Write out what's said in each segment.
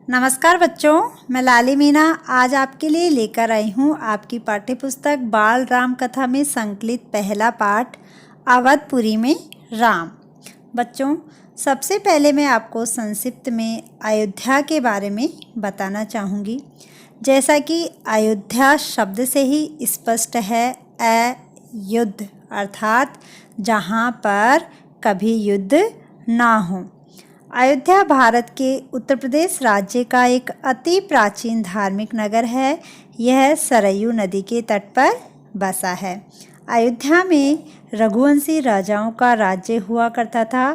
नमस्कार बच्चों, मैं लाली मीना आज आपके लिए लेकर आई हूँ आपकी पाठ्यपुस्तक बाल राम कथा में संकलित पहला पाठ अवधपुरी में राम। बच्चों, सबसे पहले मैं आपको संक्षिप्त में अयोध्या के बारे में बताना चाहूँगी। जैसा कि अयोध्या शब्द से ही स्पष्ट है, अयुद्ध अर्थात जहाँ पर कभी युद्ध ना हो। अयोध्या भारत के उत्तर प्रदेश राज्य का एक अति प्राचीन धार्मिक नगर है। यह सरयू नदी के तट पर बसा है। अयोध्या में रघुवंशी राजाओं का राज्य हुआ करता था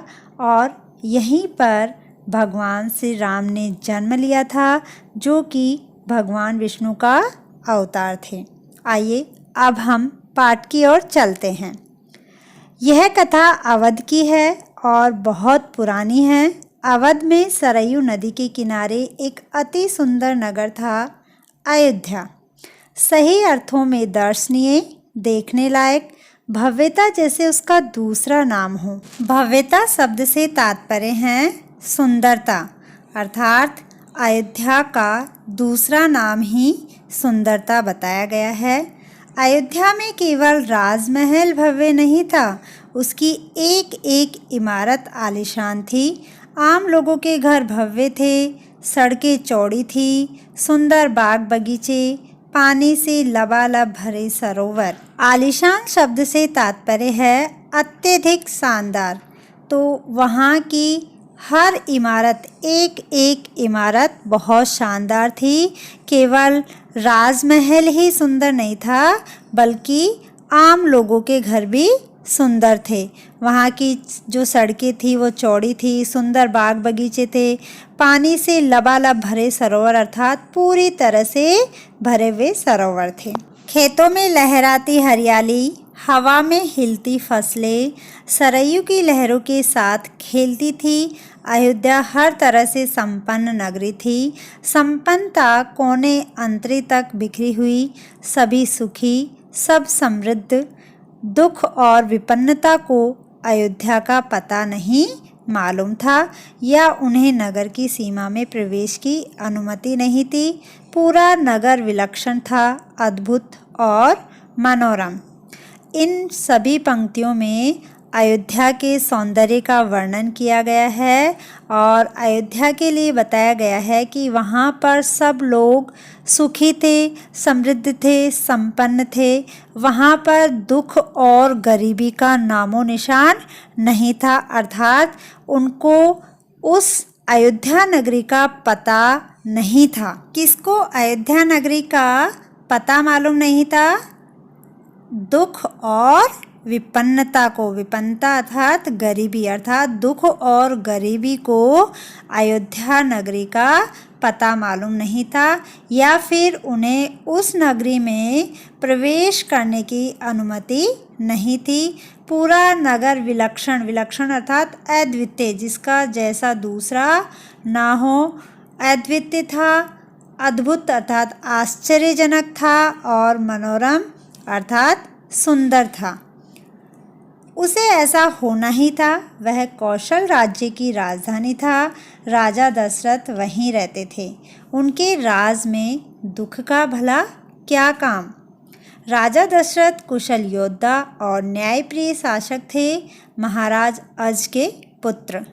और यहीं पर भगवान श्री राम ने जन्म लिया था, जो कि भगवान विष्णु का अवतार थे। आइए अब हम पाठ की ओर चलते हैं। यह कथा अवध की है और बहुत पुरानी है। अवध में सरयू नदी के किनारे एक अति सुंदर नगर था अयोध्या। सही अर्थों में दर्शनीय, देखने लायक, भव्यता जैसे उसका दूसरा नाम हो। भव्यता शब्द से तात्पर्य है सुंदरता, अर्थात अयोध्या का दूसरा नाम ही सुंदरता बताया गया है। अयोध्या में केवल राजमहल भव्य नहीं था, उसकी एक एक इमारत आलीशान थी। आम लोगों के घर भव्य थे, सड़कें चौड़ी थी, सुंदर बाग बगीचे, पानी से लबालब भरे सरोवर। आलीशान शब्द से तात्पर्य है अत्यधिक शानदार, तो वहाँ की हर इमारत, एक एक इमारत बहुत शानदार थी। केवल राजमहल ही सुंदर नहीं था, बल्कि आम लोगों के घर भी सुंदर थे। वहाँ की जो सड़कें थी वो चौड़ी थी, सुंदर बाग बगीचे थे, पानी से लबालब भरे सरोवर अर्थात पूरी तरह से भरे हुए सरोवर थे। खेतों में लहराती हरियाली, हवा में हिलती फसलें सरयू की लहरों के साथ खेलती थी। अयोध्या हर तरह से संपन्न नगरी थी। संपन्नता कोने अंतरी तक बिखरी हुई, सभी सुखी, सब समृद्ध। दुख और विपन्नता को अयोध्या का पता नहीं मालूम था या उन्हें नगर की सीमा में प्रवेश की अनुमति नहीं थी। पूरा नगर विलक्षण था, अद्भुत और मनोरम। इन सभी पंक्तियों में अयोध्या के सौंदर्य का वर्णन किया गया है और अयोध्या के लिए बताया गया है कि वहाँ पर सब लोग सुखी थे, समृद्ध थे, संपन्न थे। वहाँ पर दुख और गरीबी का नामो निशान नहीं था, अर्थात उनको उस अयोध्या नगरी का पता नहीं था। किसको अयोध्या नगरी का पता मालूम नहीं था? दुख और विपन्नता को। विपन्नता अर्थात गरीबी, अर्थात दुख और गरीबी को अयोध्या नगरी का पता मालूम नहीं था या फिर उन्हें उस नगरी में प्रवेश करने की अनुमति नहीं थी। पूरा नगर विलक्षण, विलक्षण अर्थात अद्वितीय, जिसका जैसा दूसरा ना हो, अद्वितीय था। अद्भुत अर्थात आश्चर्यजनक था और मनोरम अर्थात सुंदर था। उसे ऐसा होना ही था। वह कौशल राज्य की राजधानी था। राजा दशरथ वहीं रहते थे। उनके राज में दुख का भला क्या काम। राजा दशरथ कुशल योद्धा और न्यायप्रिय शासक थे। महाराज अज के पुत्र,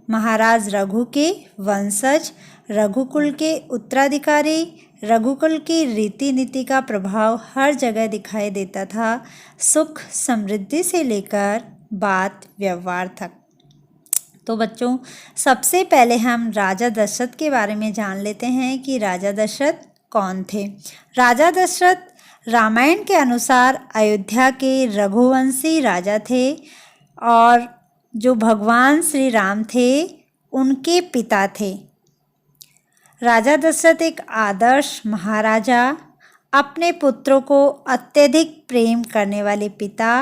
महाराज रघु के वंशज, रघुकुल के उत्तराधिकारी। रघुकुल की रीति नीति का प्रभाव हर जगह दिखाई देता था, सुख समृद्धि से लेकर बात व्यवहार तक। तो बच्चों, सबसे पहले हम राजा दशरथ के बारे में जान लेते हैं कि राजा दशरथ कौन थे। राजा दशरथ रामायण के अनुसार अयोध्या के रघुवंशी राजा थे और जो भगवान श्री राम थे उनके पिता थे। राजा दशरथ एक आदर्श महाराजा, अपने पुत्रों को अत्यधिक प्रेम करने वाले पिता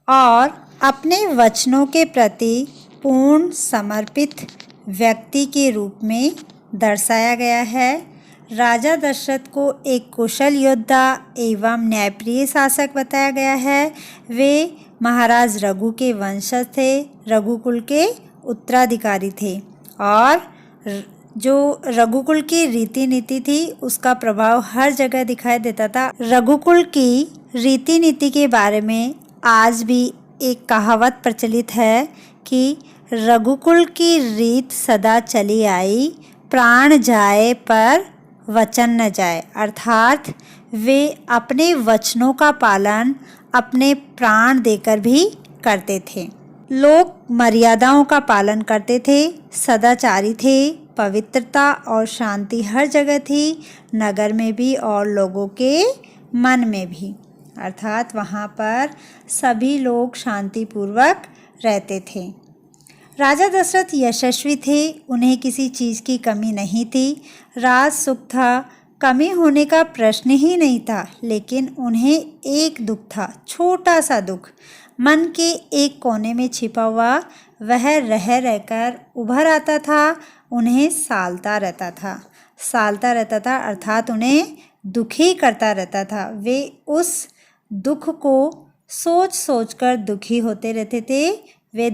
और अपने वचनों के प्रति पूर्ण समर्पित व्यक्ति के रूप में दर्शाया गया है। राजा दशरथ को एक कुशल योद्धा एवं न्यायप्रिय शासक बताया गया है। वे महाराज रघु के वंशज थे, रघुकुल के उत्तराधिकारी थे और जो रघुकुल की रीति नीति थी उसका प्रभाव हर जगह दिखाई देता था। रघुकुल की रीति नीति के बारे में आज भी एक कहावत प्रचलित है कि रघुकुल की रीत सदा चली आई, प्राण जाए पर वचन न जाए। अर्थात वे अपने वचनों का पालन अपने प्राण देकर भी करते थे। लोग मर्यादाओं का पालन करते थे, सदाचारी थे, पवित्रता और शांति हर जगह थी, नगर में भी और लोगों के मन में भी। अर्थात वहाँ पर सभी लोग शांतिपूर्वक रहते थे। राजा दशरथ यशस्वी थे, उन्हें किसी चीज़ की कमी नहीं थी। राज सुख था, कमी होने का प्रश्न ही नहीं था, लेकिन उन्हें एक दुख था, छोटा सा दुख, मन के एक कोने में छिपा हुआ। वह रह रहकर उभर आता था, उन्हें सालता रहता था अर्थात उन्हें दुखी करता रहता था। वे उस दुख को सोच सोच कर दुखी होते रहते थे। वह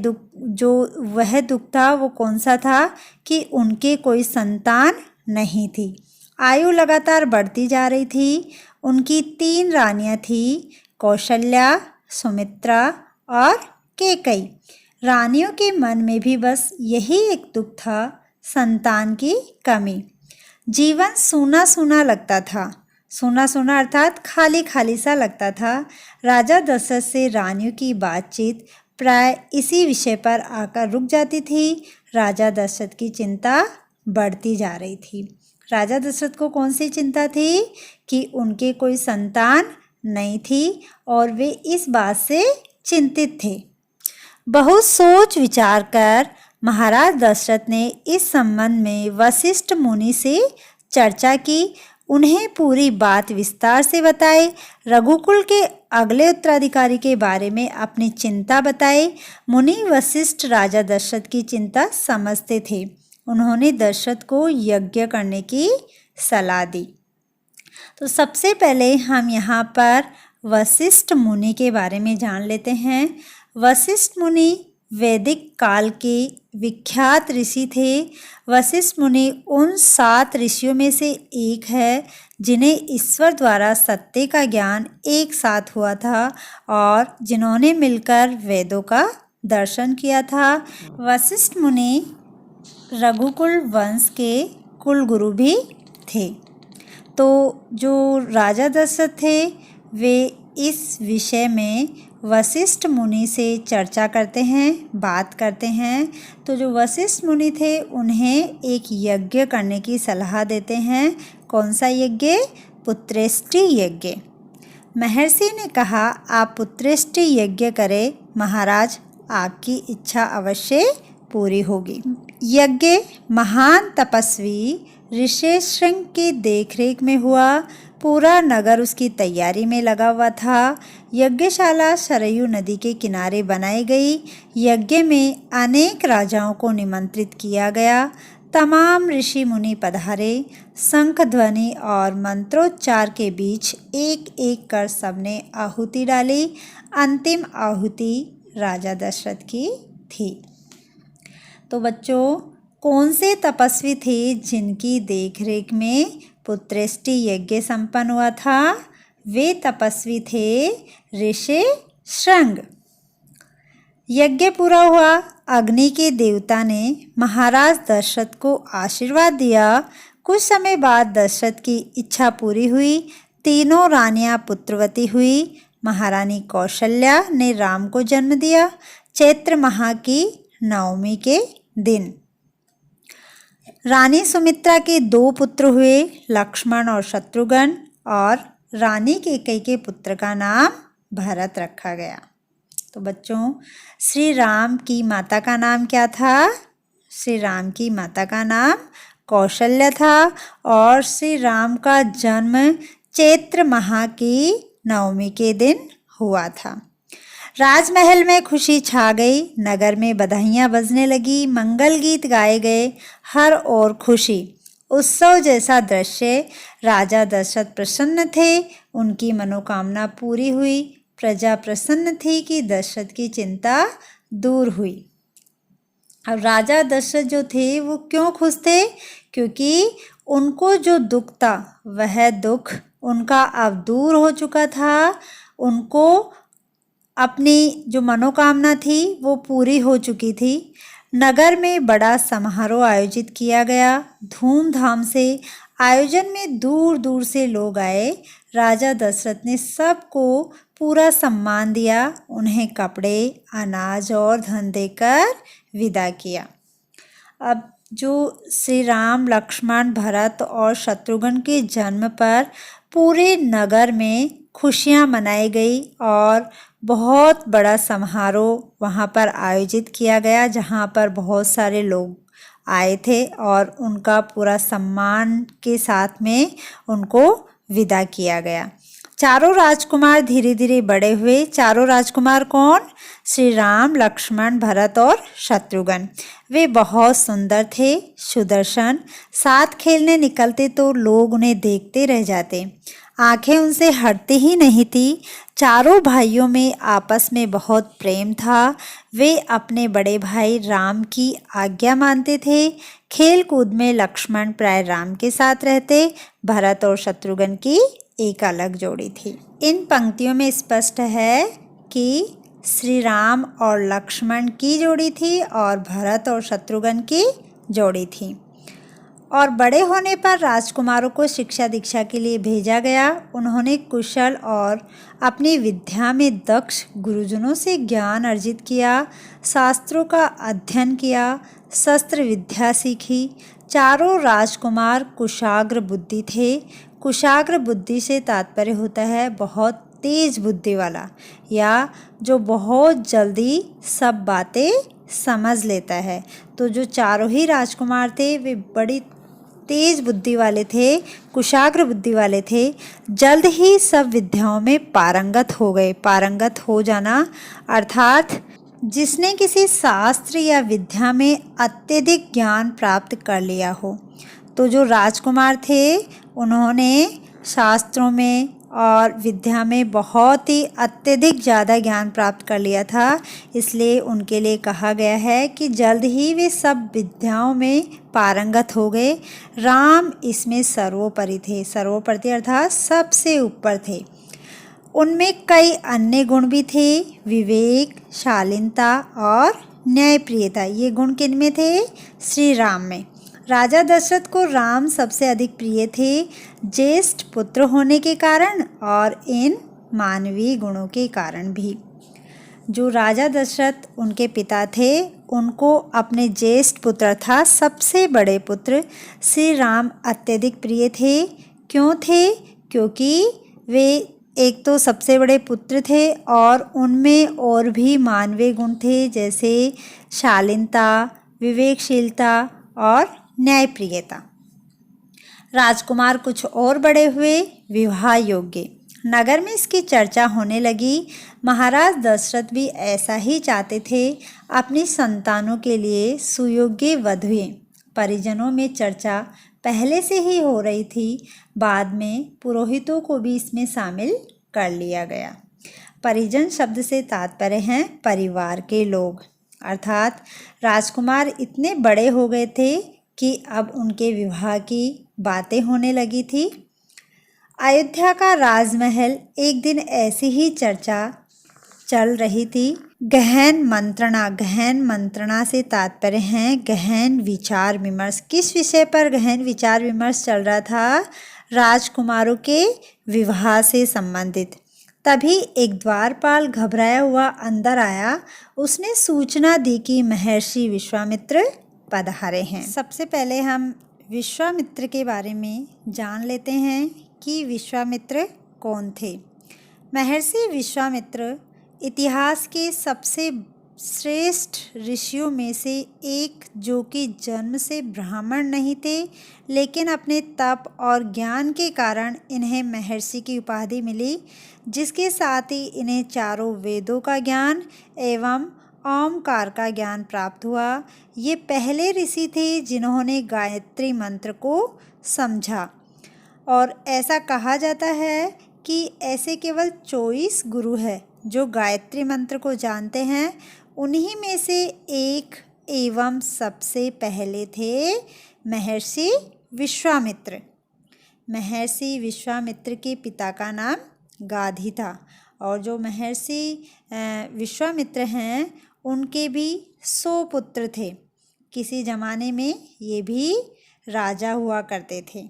दुख था वो कौन सा था कि उनके कोई संतान नहीं थी। आयु लगातार बढ़ती जा रही थी। उनकी 3 रानियां थी, कौशल्या, सुमित्रा और कैकेयी। रानियों के मन में भी बस यही एक दुख था, संतान की कमी। जीवन सूना सूना लगता था, सूना सूना अर्थात खाली खाली सा लगता था। राजा दशरथ से रानियों की बातचीत प्राय इसी विषय पर आकर रुक जाती थी। राजा दशरथ की चिंता बढ़ती जा रही थी। राजा दशरथ को कौन सी चिंता थी कि उनके कोई संतान नहीं थी और वे इस बात से चिंतित थे। बहुत सोच विचार कर महाराज दशरथ ने इस संबंध में वशिष्ठ मुनि से चर्चा की। उन्हें पूरी बात विस्तार से बताई। रघुकुल के अगले उत्तराधिकारी के बारे में अपनी चिंता बताई। मुनि वशिष्ठ राजा दशरथ की चिंता समझते थे। उन्होंने दशरथ को यज्ञ करने की सलाह दी। तो सबसे पहले हम यहाँ पर वशिष्ठ मुनि के बारे में जान लेते हैं। वशिष्ठ मुनि वैदिक काल के विख्यात ऋषि थे। वशिष्ठ मुनि उन 7 ऋषियों में से एक है जिन्हें ईश्वर द्वारा सत्य का ज्ञान एक साथ हुआ था और जिन्होंने मिलकर वेदों का दर्शन किया था। वशिष्ठ मुनि रघुकुल वंश के कुलगुरु भी थे। तो जो राजा दशरथ थे वे इस विषय में वशिष्ठ मुनि से चर्चा करते हैं, बात करते हैं। तो जो वशिष्ठ मुनि थे उन्हें एक यज्ञ करने की सलाह देते हैं। कौन सा यज्ञ? पुत्रेष्टि यज्ञ। महर्षि ने कहा, आप पुत्रेष्टि यज्ञ करें महाराज, आपकी इच्छा अवश्य पूरी होगी। यज्ञ महान तपस्वी ऋष्यशृंग की देखरेख में हुआ। पूरा नगर उसकी तैयारी में लगा हुआ था। यज्ञशाला सरयू नदी के किनारे बनाई गई। यज्ञ में अनेक राजाओं को निमंत्रित किया गया। तमाम ऋषि मुनि पधारे। शंख ध्वनि और मंत्रोच्चार के बीच एक एक कर सबने आहुति डाली। अंतिम आहुति राजा दशरथ की थी। तो बच्चों, कौन से तपस्वी थे जिनकी देखरेख में पुत्रेष्टि यज्ञ संपन्न हुआ था? वे तपस्वी थे ऋष्यशृंग। यज्ञ पूरा हुआ। अग्नि के देवता ने महाराज दशरथ को आशीर्वाद दिया। कुछ समय बाद दशरथ की इच्छा पूरी हुई। तीनों रानियां पुत्रवती हुई। महारानी कौशल्या ने राम को जन्म दिया चैत्र माह की नवमी के दिन। रानी सुमित्रा के 2 पुत्र हुए, लक्ष्मण और शत्रुघ्न, और रानी कैकेयी के पुत्र का नाम भरत रखा गया। तो बच्चों, श्री राम की माता का नाम क्या था? श्री राम की माता का नाम कौशल्या था और श्री राम का जन्म चैत्र माह की नवमी के दिन हुआ था। राजमहल में खुशी छा गई। नगर में बधाइयाँ बजने लगी, मंगल गीत गाए गए, हर ओर खुशी, उत्सव जैसा दृश्य। राजा दशरथ प्रसन्न थे, उनकी मनोकामना पूरी हुई। प्रजा प्रसन्न थी कि दशरथ की चिंता दूर हुई। अब राजा दशरथ जो थे वो क्यों खुश थे? क्योंकि उनको जो दुख था वह दुख उनका अब दूर हो चुका था। उनको अपनी जो मनोकामना थी वो पूरी हो चुकी थी। नगर में बड़ा समारोह आयोजित किया गया धूमधाम से। आयोजन में दूर दूर से लोग आए। राजा दशरथ ने सबको पूरा सम्मान दिया, उन्हें कपड़े, अनाज और धन देकर विदा किया। अब जो श्री राम, लक्ष्मण, भरत और शत्रुघ्न के जन्म पर पूरे नगर में खुशियां मनाई गई और बहुत बड़ा समारोह वहां पर आयोजित किया गया, जहां पर बहुत सारे लोग आए थे और उनका पूरा सम्मान के साथ में उनको विदा किया गया। चारों राजकुमार धीरे धीरे बड़े हुए। चारों राजकुमार कौन? श्री राम, लक्ष्मण, भरत और शत्रुघ्न। वे बहुत सुंदर थे, सुदर्शन। साथ खेलने निकलते तो लोग उन्हें देखते रह जाते, आंखें उनसे हटती ही नहीं थी। चारों भाइयों में आपस में बहुत प्रेम था। वे अपने बड़े भाई राम की आज्ञा मानते थे। खेल कूद में लक्ष्मण प्राय राम के साथ रहते। भरत और शत्रुघ्न की एक अलग जोड़ी थी। इन पंक्तियों में स्पष्ट है कि श्री राम और लक्ष्मण की जोड़ी थी और भरत और शत्रुघ्न की जोड़ी थी। और बड़े होने पर राजकुमारों को शिक्षा दीक्षा के लिए भेजा गया। उन्होंने कुशल और अपनी विद्या में दक्ष गुरुजनों से ज्ञान अर्जित किया, शास्त्रों का अध्ययन किया, शस्त्र विद्या सीखी। चारों राजकुमार कुशाग्र बुद्धि थे। कुशाग्र बुद्धि से तात्पर्य होता है बहुत तेज बुद्धि वाला, या जो बहुत जल्दी सब बातें समझ लेता है। तो जो चारों ही राजकुमार थे वे बड़ी तेज बुद्धि वाले थे, कुशाग्र बुद्धि वाले थे। जल्द ही सब विद्याओं में पारंगत हो गए। पारंगत हो जाना अर्थात जिसने किसी शास्त्र या विद्या में अत्यधिक ज्ञान प्राप्त कर लिया हो। तो जो राजकुमार थे उन्होंने शास्त्रों में और विद्या में बहुत ही अत्यधिक ज़्यादा ज्ञान प्राप्त कर लिया था, इसलिए उनके लिए कहा गया है कि जल्द ही वे सब विद्याओं में पारंगत हो गए। राम इसमें सर्वोपरि थे। सर्वोपरि अर्थात सबसे ऊपर थे। उनमें कई अन्य गुण भी थे, विवेक, शालीनता और न्यायप्रियता। ये गुण किन में थे? श्री राम में। राजा दशरथ को राम सबसे अधिक प्रिय थे, ज्येष्ठ पुत्र होने के कारण और इन मानवीय गुणों के कारण भी। जो राजा दशरथ उनके पिता थे, उनको अपने ज्येष्ठ पुत्र था सबसे बड़े पुत्र श्री राम अत्यधिक प्रिय थे। क्यों थे? क्योंकि वे एक तो सबसे बड़े पुत्र थे और उनमें और भी मानवीय गुण थे, जैसे शालीनता, विवेकशीलता और न्यायप्रियता। राजकुमार कुछ और बड़े हुए, विवाह योग्य। नगर में इसकी चर्चा होने लगी। महाराज दशरथ भी ऐसा ही चाहते थे, अपनी संतानों के लिए सुयोग्य वधुएं। परिजनों में चर्चा पहले से ही हो रही थी, बाद में पुरोहितों को भी इसमें शामिल कर लिया गया। परिजन शब्द से तात्पर्य हैं परिवार के लोग, अर्थात राजकुमार इतने बड़े हो गए थे कि अब उनके विवाह की बातें होने लगी थी। अयोध्या का राजमहल एक दिन ऐसी ही चर्चा चल रही थी। गहन मंत्रणा से तात्पर्य है गहन विचार विमर्श। किस विषय पर गहन विचार विमर्श चल रहा था? राजकुमारों के विवाह से संबंधित। तभी एक द्वारपाल घबराया हुआ अंदर आया। उसने सूचना दी कि महर्षि विश्वामित्र पधारे हैं। सबसे पहले हम विश्वामित्र के बारे में जान लेते हैं कि विश्वामित्र कौन थे। महर्षि विश्वामित्र इतिहास के सबसे श्रेष्ठ ऋषियों में से एक, जो कि जन्म से ब्राह्मण नहीं थे, लेकिन अपने तप और ज्ञान के कारण इन्हें महर्षि की उपाधि मिली, जिसके साथ ही इन्हें चारों वेदों का ज्ञान एवं ओमकार का ज्ञान प्राप्त हुआ। ये पहले ऋषि थे जिन्होंने गायत्री मंत्र को समझा, और ऐसा कहा जाता है कि ऐसे केवल 24 गुरु हैं जो गायत्री मंत्र को जानते हैं। उन्हीं में से एक एवं सबसे पहले थे महर्षि विश्वामित्र। महर्षि विश्वामित्र के पिता का नाम गाधी था और जो महर्षि विश्वामित्र हैं उनके भी 100 पुत्र थे। किसी ज़माने में ये भी राजा हुआ करते थे।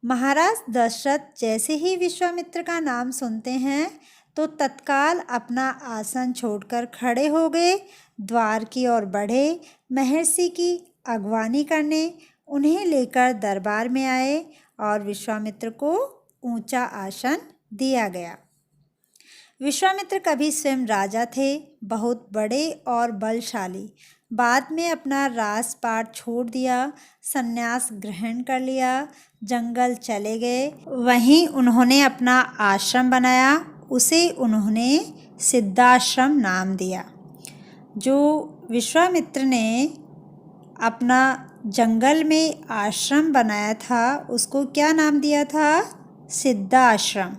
महाराज दशरथ जैसे ही विश्वामित्र का नाम सुनते हैं तो तत्काल अपना आसन छोड़कर खड़े हो गए, द्वार की ओर बढ़े, महर्षि की अगवानी करने उन्हें लेकर दरबार में आए और विश्वामित्र को ऊंचा आसन दिया गया। विश्वामित्र कभी स्वयं राजा थे, बहुत बड़े और बलशाली। बाद में अपना राजपाट छोड़ दिया, संन्यास ग्रहण कर लिया, जंगल चले गए। वहीं उन्होंने अपना आश्रम बनाया, उसे उन्होंने सिद्धाश्रम नाम दिया। जो विश्वामित्र ने अपना जंगल में आश्रम बनाया था उसको क्या नाम दिया था? सिद्धाश्रम।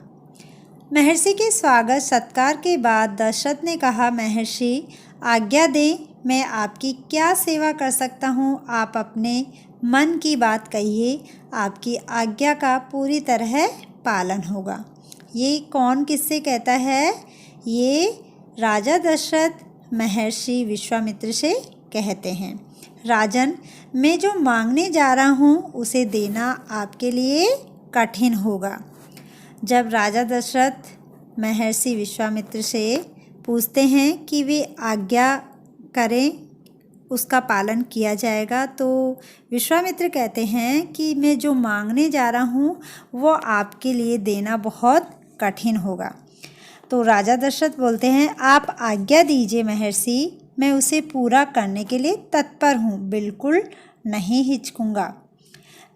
महर्षि के स्वागत सत्कार के बाद दशरथ ने कहा, महर्षि आज्ञा दें, मैं आपकी क्या सेवा कर सकता हूँ? आप अपने मन की बात कहिए, आपकी आज्ञा का पूरी तरह पालन होगा। ये कौन किससे कहता है? ये राजा दशरथ महर्षि विश्वामित्र से कहते हैं। राजन, मैं जो मांगने जा रहा हूँ उसे देना आपके लिए कठिन होगा। जब राजा दशरथ महर्षि विश्वामित्र से पूछते हैं कि वे आज्ञा करें, उसका पालन किया जाएगा, तो विश्वामित्र कहते हैं कि मैं जो मांगने जा रहा हूँ वो आपके लिए देना बहुत कठिन होगा। तो राजा दशरथ बोलते हैं, आप आज्ञा दीजिए महर्षि, मैं उसे पूरा करने के लिए तत्पर हूँ, बिल्कुल नहीं हिचकूँगा।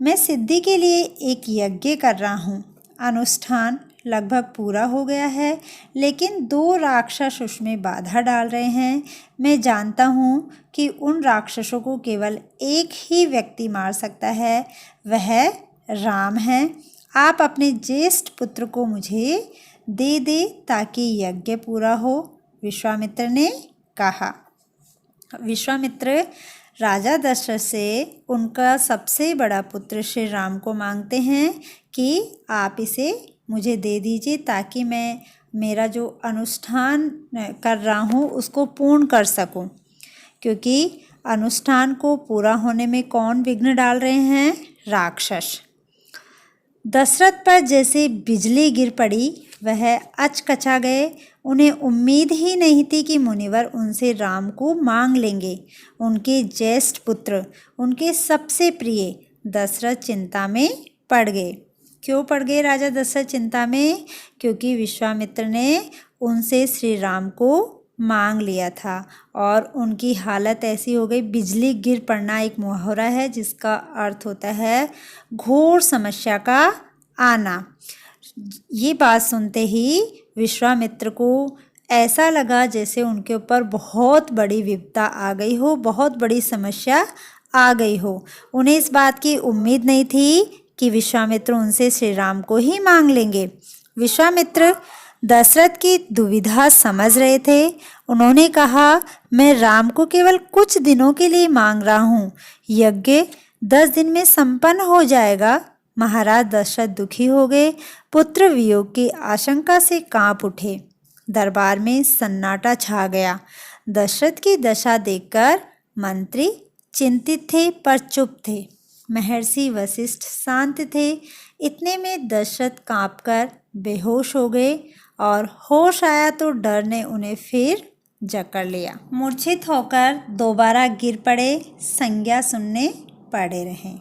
मैं सिद्धि के लिए एक यज्ञ कर रहा हूँ। अनुष्ठान लगभग पूरा हो गया है, लेकिन 2 राक्षस उसमें बाधा डाल रहे हैं। मैं जानता हूँ कि उन राक्षसों को केवल एक ही व्यक्ति मार सकता है, वह राम है। आप अपने ज्येष्ठ पुत्र को मुझे दे दे ताकि यज्ञ पूरा हो, विश्वामित्र ने कहा। विश्वामित्र राजा दशरथ से उनका सबसे बड़ा पुत्र श्री राम को मांगते हैं कि आप इसे मुझे दे दीजिए ताकि मैं मेरा जो अनुष्ठान कर रहा हूँ उसको पूर्ण कर सकूँ, क्योंकि अनुष्ठान को पूरा होने में कौन विघ्न डाल रहे हैं? राक्षस। दशरथ पर जैसे बिजली गिर पड़ी, वह अचकचा गए। उन्हें उम्मीद ही नहीं थी कि मुनिवर उनसे राम को मांग लेंगे। उनके ज्येष्ठ पुत्र, उनके सबसे प्रिय दशरथ चिंता में पड़ गए। क्यों पड़ गए राजा दशरथ चिंता में? क्योंकि विश्वामित्र ने उनसे श्री राम को मांग लिया था और उनकी हालत ऐसी हो गई। बिजली गिर पड़ना एक मुहावरा है जिसका अर्थ होता है घोर समस्या का आना। ये बात सुनते ही विश्वामित्र को ऐसा लगा जैसे उनके ऊपर बहुत बड़ी विपदा आ गई हो, बहुत बड़ी समस्या आ गई हो। उन्हें इस बात की उम्मीद नहीं थी कि विश्वामित्र उनसे श्री राम को ही मांग लेंगे। विश्वामित्र दशरथ की दुविधा समझ रहे थे। उन्होंने कहा, मैं राम को केवल कुछ दिनों के लिए मांग रहा हूँ, यज्ञ 10 दिन में संपन्न हो जाएगा। महाराज दशरथ दुखी हो गए, पुत्र वियोग की आशंका से कांप उठे। दरबार में सन्नाटा छा गया। दशरथ की दशा देखकर मंत्री चिंतित थे पर चुप थे। महर्षि वशिष्ठ शांत थे। इतने में दशरथ कांपकर बेहोश हो गए और होश आया तो डर ने उन्हें फिर जकड़ लिया। मूर्छित होकर दोबारा गिर पड़े, संज्ञा सुनने पड़े रहे।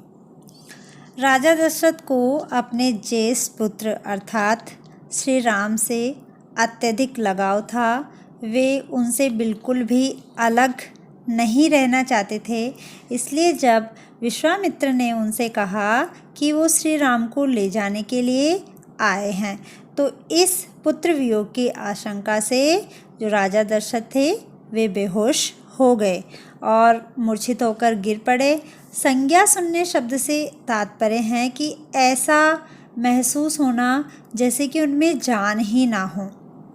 राजा दशरथ को अपने ज्येष्ठ पुत्र अर्थात श्री राम से अत्यधिक लगाव था। वे उनसे बिल्कुल भी अलग नहीं रहना चाहते थे। इसलिए जब विश्वामित्र ने उनसे कहा कि वो श्री राम को ले जाने के लिए आए हैं, तो इस पुत्र वियोग की आशंका से जो राजा दशरथ थे वे बेहोश हो गए और मूर्छित होकर गिर पड़े। संज्ञा सुनने शब्द से तात्पर्य है कि ऐसा महसूस होना जैसे कि उनमें जान ही ना हो।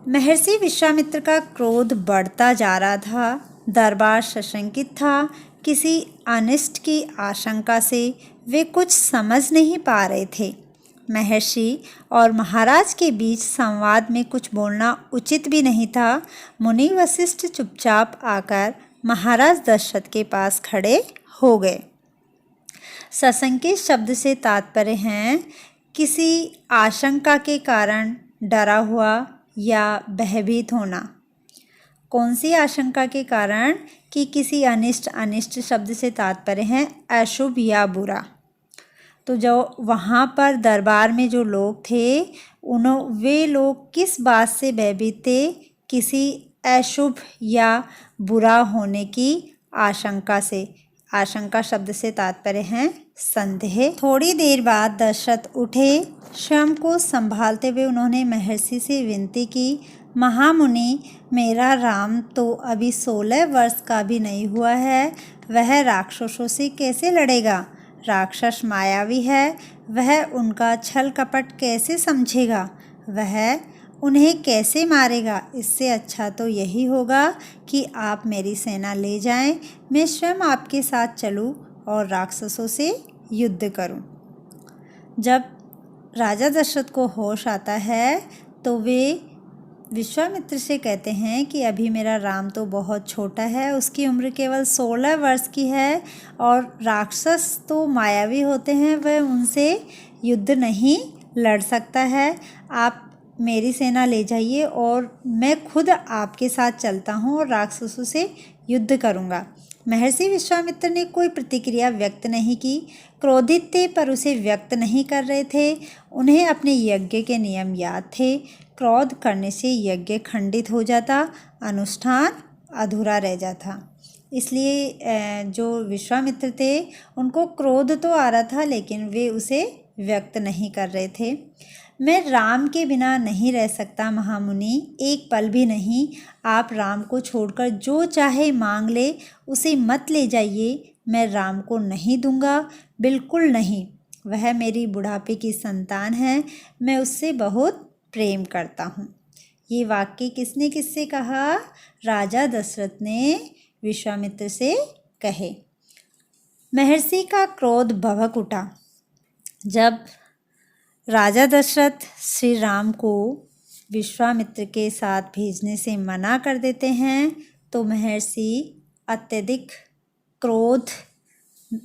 महर्षि विश्वामित्र का क्रोध बढ़ता जा रहा था। दरबार सशंकित था। किसी अनिष्ट की आशंका से वे कुछ समझ नहीं पा रहे थे। महर्षि और महाराज के बीच संवाद में कुछ बोलना उचित भी नहीं था। मुनि वशिष्ठ चुपचाप आकर महाराज दशरथ के पास खड़े हो गए। सशंकित शब्द से तात्पर्य है किसी आशंका के कारण डरा हुआ या भयभीत होना। कौन सी आशंका के कारण? कि किसी अनिष्ट, अनिष्ट शब्द से तात्पर्य है अशुभ या बुरा। तो जो वहाँ पर दरबार में जो लोग थे वे लोग किस बात से भयभीत थे? किसी अशुभ या बुरा होने की आशंका से। आशंका शब्द से तात्पर्य है संदेह। थोड़ी देर बाद दशरथ उठे। स्वयं को संभालते हुए उन्होंने महर्षि से विनती की, महामुनि, मेरा राम तो अभी 16 वर्ष का भी नहीं हुआ है। वह राक्षसों से कैसे लड़ेगा? राक्षस मायावी है। वह उनका छल कपट कैसे समझेगा? वह उन्हें कैसे मारेगा? इससे अच्छा तो यही होगा कि आप मेरी सेना ले जाएं, मैं स्वयं आपके साथ चलूं और राक्षसों से युद्ध करूं। जब राजा दशरथ को होश आता है तो वे विश्वामित्र से कहते हैं कि अभी मेरा राम तो बहुत छोटा है, उसकी उम्र केवल 16 वर्ष की है और राक्षस तो मायावी होते हैं, वह उनसे युद्ध नहीं लड़ सकता है। आप मेरी सेना ले जाइए और मैं खुद आपके साथ चलता हूँ और राक्षसों से युद्ध करूँगा। महर्षि विश्वामित्र ने कोई प्रतिक्रिया व्यक्त नहीं की। क्रोधित थे पर उसे व्यक्त नहीं कर रहे थे। उन्हें अपने यज्ञ के नियम याद थे। क्रोध करने से यज्ञ खंडित हो जाता, अनुष्ठान अधूरा रह जाता। इसलिए जो विश्वामित्र थे उनको क्रोध तो आ रहा था लेकिन वे उसे व्यक्त नहीं कर रहे थे। मैं राम के बिना नहीं रह सकता महामुनि, एक पल भी नहीं। आप राम को छोड़कर जो चाहे मांग ले, उसे मत ले जाइए। मैं राम को नहीं दूंगा, बिल्कुल नहीं। वह मेरी बुढ़ापे की संतान है, मैं उससे बहुत प्रेम करता हूँ। ये वाक्य किसने किससे कहा? राजा दशरथ ने विश्वामित्र से कहे। महर्षि का क्रोध भभक उठा। जब राजा दशरथ श्री राम को विश्वामित्र के साथ भेजने से मना कर देते हैं तो महर्षि अत्यधिक क्रोध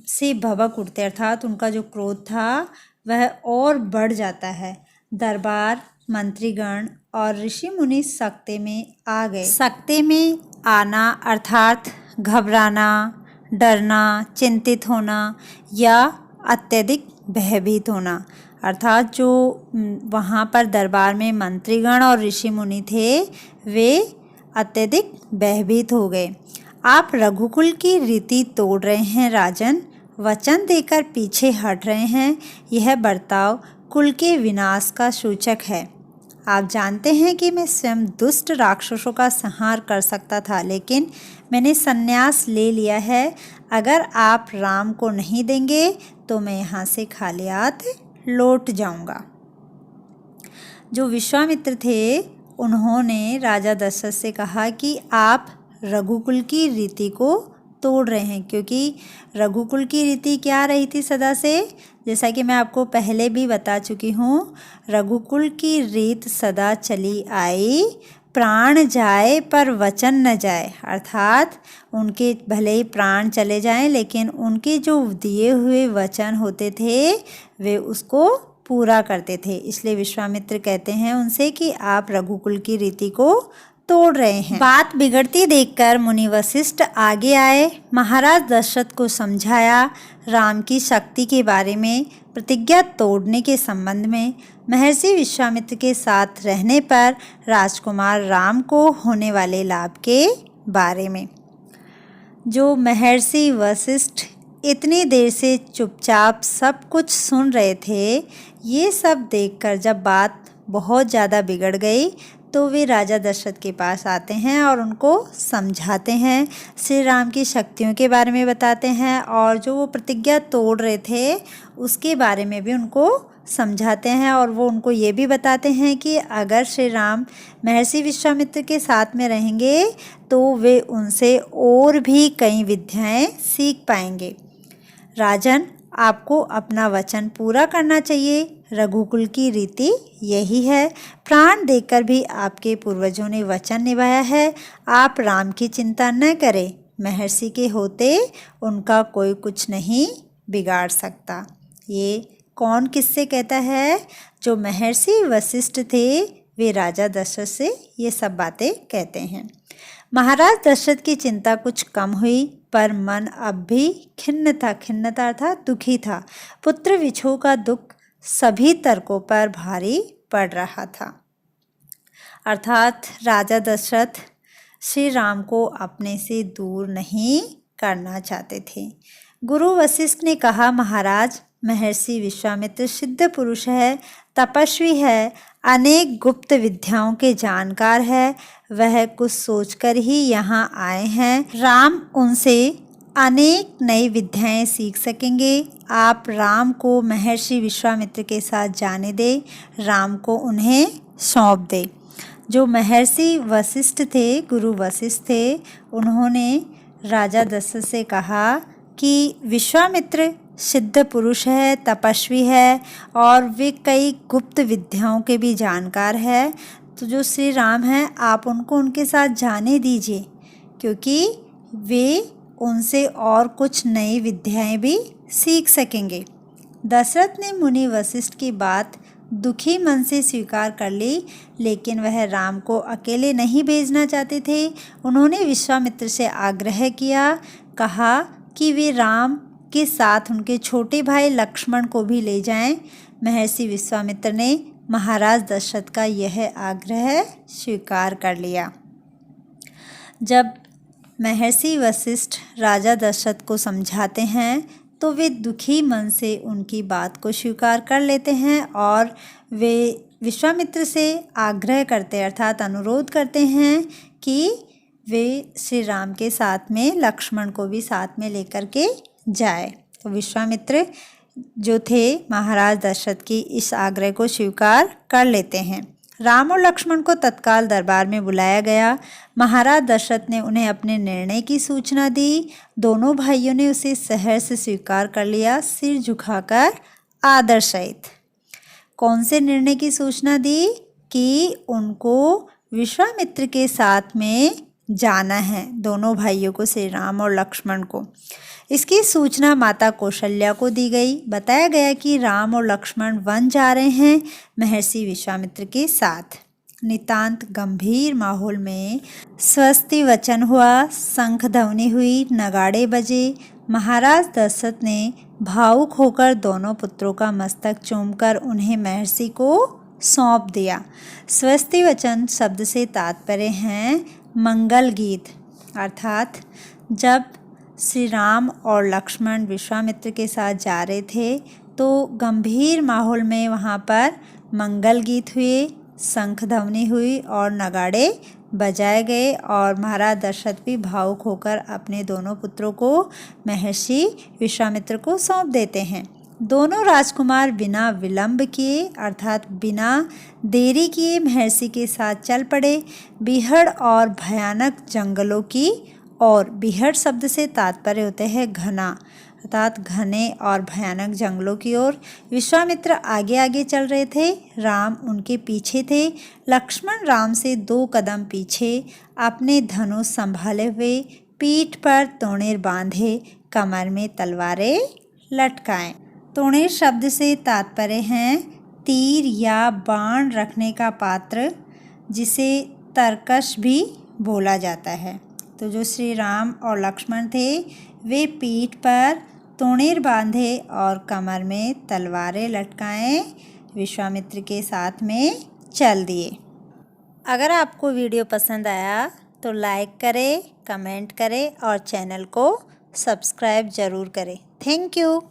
से भभक उठते, अर्थात उनका जो क्रोध था वह और बढ़ जाता है। दरबार, मंत्रीगण और ऋषि मुनि सकते में आ गए। सकते में आना अर्थात घबराना, डरना, चिंतित होना या अत्यधिक भयभीत होना। अर्थात जो वहाँ पर दरबार में मंत्रीगण और ऋषि मुनि थे वे अत्यधिक भयभीत हो गए। आप रघुकुल की रीति तोड़ रहे हैं राजन, वचन देकर पीछे हट रहे हैं। यह बर्ताव कुल के विनाश का सूचक है। आप जानते हैं कि मैं स्वयं दुष्ट राक्षसों का संहार कर सकता था, लेकिन मैंने संन्यास ले लिया है। अगर आप राम को नहीं देंगे तो मैं यहाँ से खाली हाथ लौट जाऊंगा। जो विश्वामित्र थे उन्होंने राजा दशरथ से कहा कि आप रघुकुल की रीति को तोड़ रहे हैं, क्योंकि रघुकुल की रीति क्या रही थी सदा से, जैसा कि मैं आपको पहले भी बता चुकी हूँ। रघुकुल की रीत सदा चली आई, प्राण जाए पर वचन न जाए। अर्थात उनके भले ही प्राण चले जाएं लेकिन उनके जो दिए हुए वचन होते थे वे उसको पूरा करते थे। इसलिए विश्वामित्र कहते हैं उनसे कि आप रघुकुल की रीति को तोड़ रहे हैं। बात बिगड़ती देखकर मुनि वशिष्ठ आगे आए, महाराज दशरथ को समझाया। राम की शक्ति के बारे में, प्रतिज्ञा तोड़ने के संबंध में, महर्षि विश्वामित्र के साथ रहने पर राजकुमार राम को होने वाले लाभ के बारे में। जो महर्षि वशिष्ठ इतनी देर से चुपचाप सब कुछ सुन रहे थे, ये सब देखकर जब बात बहुत ज़्यादा बिगड़ गई तो वे राजा दशरथ के पास आते हैं और उनको समझाते हैं, श्री राम की शक्तियों के बारे में बताते हैं और जो वो प्रतिज्ञा तोड़ रहे थे उसके बारे में भी उनको समझाते हैं और वो उनको ये भी बताते हैं कि अगर श्री राम महर्षि विश्वामित्र के साथ में रहेंगे तो वे उनसे और भी कई विद्याएं सीख पाएंगे। राजन, आपको अपना वचन पूरा करना चाहिए। रघुकुल की रीति यही है। प्राण देकर भी आपके पूर्वजों ने वचन निभाया है। आप राम की चिंता न करें। महर्षि के होते उनका कोई कुछ नहीं बिगाड़ सकता। ये कौन किससे कहता है? जो महर्षि वशिष्ठ थे वे राजा दशरथ से ये सब बातें कहते हैं। महाराज दशरथ की चिंता कुछ कम हुई, पर मन अब भी खिन्नता अर्थात दुखी था। पुत्र विछोह का दुख सभी तर्कों पर भारी पड़ रहा था। अर्थात राजा दशरथ श्री राम को अपने से दूर नहीं करना चाहते थे। गुरु वशिष्ठ ने कहा, महाराज, महर्षि विश्वामित्र सिद्ध पुरुष है, तपस्वी है, अनेक गुप्त विद्याओं के जानकार है। वह कुछ सोचकर ही यहाँ आए हैं। राम उनसे अनेक नई विद्याएं सीख सकेंगे। आप राम को महर्षि विश्वामित्र के साथ जाने दें, राम को उन्हें सौंप दें। जो महर्षि वशिष्ठ थे, गुरु वशिष्ठ थे, उन्होंने राजा दशरथ से कहा कि विश्वामित्र सिद्ध पुरुष है, तपस्वी है और वे कई गुप्त विद्याओं के भी जानकार है। तो जो श्री राम हैं, आप उनको उनके साथ जाने दीजिए, क्योंकि वे उनसे और कुछ नई विद्याएं भी सीख सकेंगे। दशरथ ने मुनि वशिष्ठ की बात दुखी मन से स्वीकार कर ली, लेकिन वह राम को अकेले नहीं भेजना चाहते थे। उन्होंने विश्वामित्र से आग्रह किया, कहा कि वे राम के साथ उनके छोटे भाई लक्ष्मण को भी ले जाएं। महर्षि विश्वामित्र ने महाराज दशरथ का यह आग्रह स्वीकार कर लिया। जब महर्षि वशिष्ठ राजा दशरथ को समझाते हैं तो वे दुखी मन से उनकी बात को स्वीकार कर लेते हैं और वे विश्वामित्र से आग्रह करते अर्थात अनुरोध करते हैं कि वे श्री राम के साथ में लक्ष्मण को भी साथ में लेकर के जाए। तो विश्वामित्र जो थे महाराज दशरथ की इस आग्रह को स्वीकार कर लेते हैं। राम और लक्ष्मण को तत्काल दरबार में बुलाया गया। महाराज दशरथ ने उन्हें अपने निर्णय की सूचना दी। दोनों भाइयों ने उसे सहर्ष स्वीकार कर लिया, सिर झुकाकर आदर सहित। कौन से निर्णय की सूचना दी? कि उनको विश्वामित्र के साथ में जाना है, दोनों भाइयों को, श्री राम और लक्ष्मण को। इसकी सूचना माता कौशल्या को दी गई। बताया गया कि राम और लक्ष्मण वन जा रहे हैं महर्षि विश्वामित्र के साथ। नितांत गंभीर माहौल में स्वस्ति वचन हुआ, शंख ध्वनि हुई, नगाड़े बजे। महाराज दशरथ ने भावुक होकर दोनों पुत्रों का मस्तक चूमकर उन्हें महर्षि को सौंप दिया। स्वस्ति वचन शब्द से तात्पर्य हैं मंगल गीत, अर्थात जब श्री राम और लक्ष्मण विश्वामित्र के साथ जा रहे थे तो गंभीर माहौल में वहाँ पर मंगल गीत हुए, शंख ध्वनि हुई और नगाड़े बजाए गए और महाराज दशरथ भी भावुक होकर अपने दोनों पुत्रों को महर्षि विश्वामित्र को सौंप देते हैं। दोनों राजकुमार बिना विलंब किए अर्थात बिना देरी किए महर्षि के साथ चल पड़े। बीहड़ और भयानक जंगलों की, और बीहड़ शब्द से तात्पर्य होते हैं घना, अर्थात घने और भयानक जंगलों की ओर। विश्वामित्र आगे आगे चल रहे थे, राम उनके पीछे थे। लक्ष्मण राम से 2 कदम पीछे, अपने धनुष संभाले हुए, पीठ पर तोणेर बांधे, कमर में तलवारें लटकाएं। तोणेर शब्द से तात्पर्य हैं तीर या बाण रखने का पात्र, जिसे तरकश भी बोला जाता है। तो जो श्री राम और लक्ष्मण थे वे पीठ पर तोणेर बांधे और कमर में तलवारें लटकाएं विश्वामित्र के साथ में चल दिए। अगर आपको वीडियो पसंद आया तो लाइक करें, कमेंट करें और चैनल को सब्सक्राइब ज़रूर करें। Thank you.